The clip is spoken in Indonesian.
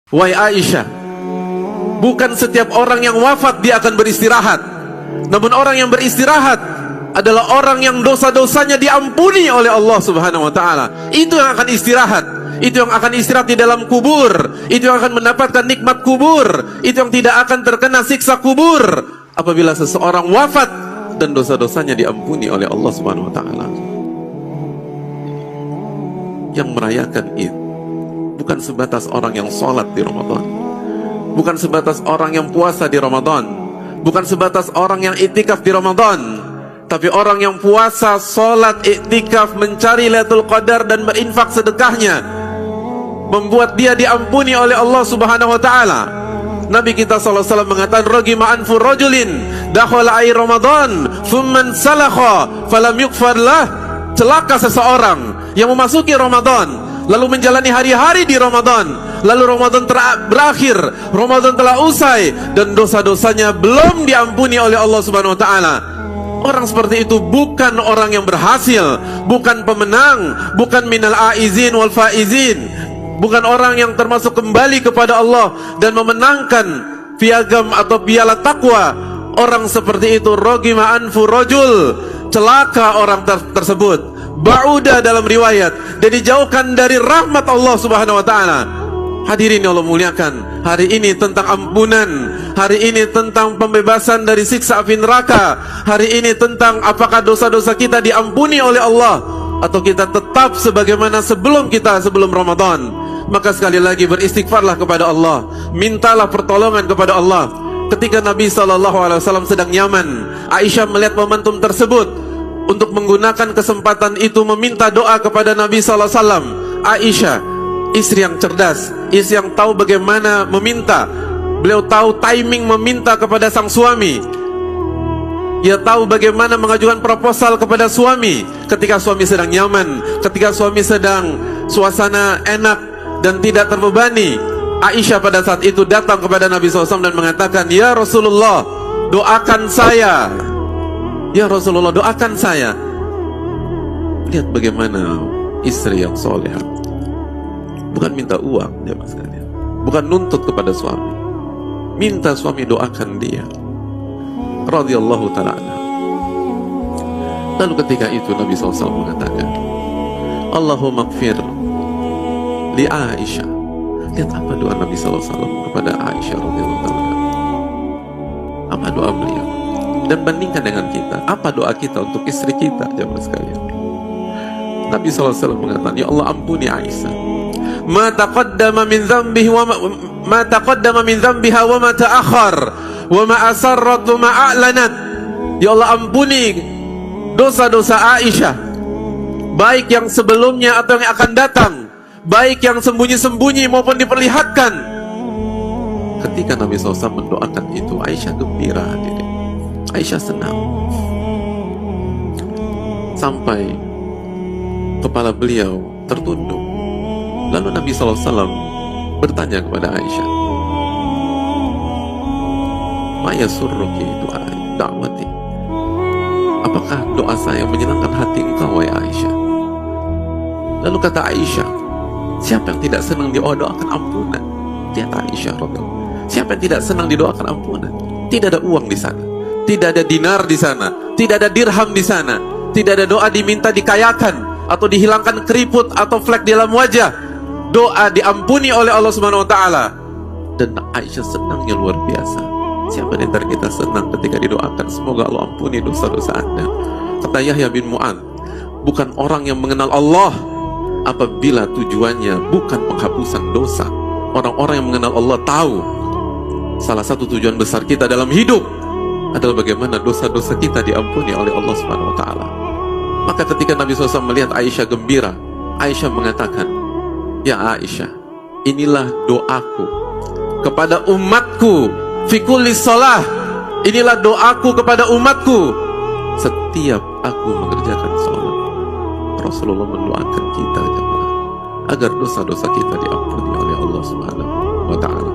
Wahai Aisyah, bukan setiap orang yang wafat dia akan beristirahat, namun orang yang beristirahat adalah orang yang dosa-dosanya diampuni oleh Allah Subhanahu wa ta'ala. Itu yang akan istirahat, itu yang akan istirahat di dalam kubur, itu yang akan mendapatkan nikmat kubur, itu yang tidak akan terkena siksa kubur apabila seseorang wafat dan dosa-dosanya diampuni oleh Allah Subhanahu wa ta'ala. Yang merayakan Id bukan sebatas orang yang sholat di Ramadan, bukan sebatas orang yang puasa di Ramadan, bukan sebatas orang yang iktikaf di Ramadan, tapi orang yang puasa, sholat, iktikaf, mencari Lailatul Qadar dan berinfak sedekahnya membuat dia diampuni oleh Allah Subhanahu wa ta'ala. Nabi kita SAW mengatakan, ragima anfu rajulin dakhala air Ramadan thumman salakha falam yukfar lah. Celaka seseorang yang memasuki Ramadan lalu menjalani hari-hari di Ramadan, lalu Ramadan berakhir, Ramadan telah usai dan dosa-dosanya belum diampuni oleh Allah Subhanahu wa ta'ala. Orang seperti itu bukan orang yang berhasil, bukan pemenang, bukan minal aizin wal faizin, bukan orang yang termasuk kembali kepada Allah dan memenangkan piagam atau piala takwa. Orang seperti itu ragima anfu rajul, celaka orang tersebut. Ba'uda dalam riwayat, dan dijauhkan dari rahmat Allah Subhanahu wa ta'ala. Hadirin yang Allah muliakan, hari ini tentang ampunan, hari ini tentang pembebasan dari siksa api neraka, hari ini tentang apakah dosa-dosa kita diampuni oleh Allah atau kita tetap sebagaimana sebelum Ramadan. Maka sekali lagi beristighfarlah kepada Allah, mintalah pertolongan kepada Allah. Ketika Nabi SAW sedang nyaman, Aisyah melihat momentum tersebut untuk menggunakan kesempatan itu meminta doa kepada Nabi SAW. Aisyah, istri yang cerdas, istri yang tahu bagaimana meminta. Beliau tahu timing meminta kepada sang suami. Ia tahu bagaimana mengajukan proposal kepada suami ketika suami sedang nyaman, ketika suami sedang suasana enak dan tidak terbebani. Aisyah pada saat itu datang kepada Nabi SAW dan mengatakan, ya Rasulullah, doakan saya. Ya Rasulullah, doakan saya. Lihat bagaimana istri yang soleh, bukan minta uang, jemaah sekalian, bukan nuntut kepada suami, minta suami doakan dia, radhiyallahu ta'ala anha. Lalu ketika itu Nabi SAW mengatakan, Allahumma gfir li Aisyah. Lihat apa doa Nabi SAW kepada Aisyah radhiyallahu ta'ala anha. Apa doa beliau? Dan bandingkan dengan kita, apa doa kita untuk istri kita, jemaah sekalian. Nabi SAW mengatakan, ya Allah ampuni Aisyah, ma taqaddama min dhanbihi wa ma taqaddama min dhanbiha wa ma ta'akhkhar wa ma asarrat wa ma a'lanat. Ya Allah ampuni dosa-dosa Aisyah, baik yang sebelumnya atau yang akan datang, baik yang sembunyi-sembunyi maupun diperlihatkan. Ketika Nabi SAW mendoakan itu, Aisyah gembira, hadirin. Aisyah senang sampai kepala beliau tertunduk. Lalu Nabi SAW bertanya kepada Aisyah, ma yasurruki da'wati, apakah doa saya menyenangkan hati engkau wahai Aisyah? Lalu kata Aisyah, siapa yang tidak senang didoakan ampunan? Lihat Aisyah radhiyallahu, siapa yang tidak senang didoakan ampunan? Tidak ada uang di sana, tidak ada dinar di sana, tidak ada dirham di sana, tidak ada doa diminta dikayakan atau dihilangkan keriput atau flek di dalam wajah. Doa diampuni oleh Allah Subhanahu wa ta'ala. Dan Aisyah senangnya luar biasa. Siapa di antara kita senang ketika didoakan, semoga Allah ampuni dosa-dosa Anda? Kata Yahya bin Mu'adz, bukan orang yang mengenal Allah apabila tujuannya bukan penghapusan dosa. Orang-orang yang mengenal Allah tahu salah satu tujuan besar kita dalam hidup adalah bagaimana dosa-dosa kita diampuni oleh Allah Subhanahu wa ta'ala. Maka ketika Nabi SAW melihat Aisyah gembira, Aisyah mengatakan, ya Aisyah, inilah doaku kepada umatku fi kulli shalah, inilah doaku kepada umatku setiap aku mengerjakan sholat. Rasulullah mendoakan kita jemaah agar dosa-dosa kita diampuni oleh Allah Subhanahu wa ta'ala.